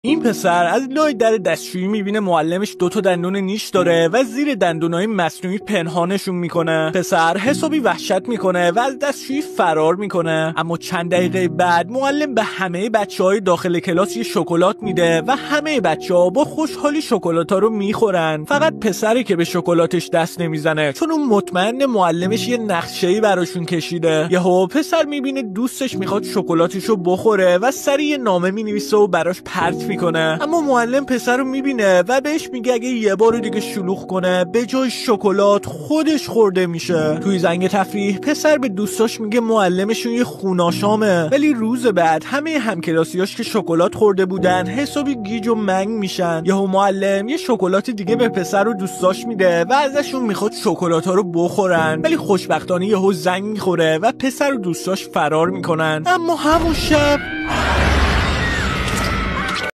این پسر از لای در دستشویی میبینه معلمش 2 تا دندون نیش داره و زیر دندونای مصنوعی پنهانشون میکنه. پسر حسابی وحشت میکنه و از دستشویی فرار میکنه. اما چند دقیقه بعد معلم به همه بچهای داخل کلاس یه شکلات میده و همه بچه‌ها با خوشحالی شکلاتا رو میخورن. فقط پسری که به شکلاتش دست نمیزنه، چون اون مطمئن معلمش یه نقشه‌ای براشون کشیده. یهو پسر میبینه دوستش میخواد شکلاتشو بخوره و سری یه نامه مینویسه و براش پرت میکنه. اما معلم پسر رو میبینه و بهش میگه اگه یه بار دیگه شلوغ کنه به جای شکلات خودش خورده میشه. توی زنگ تفریح پسر به دوستاش میگه معلمشون یه خوناشامه، ولی روز بعد همه همکلاسیاش که شکلات خورده بودن حسابی گیج و منگ میشن. یهو معلم یه شکلات دیگه به پسر و دوستاش میده و ازشون میخواد شکلاتا رو بخورن، ولی خوشبختانه یهو زنگ میخوره و پسر و دوستاش فرار میکنن. اما همون شب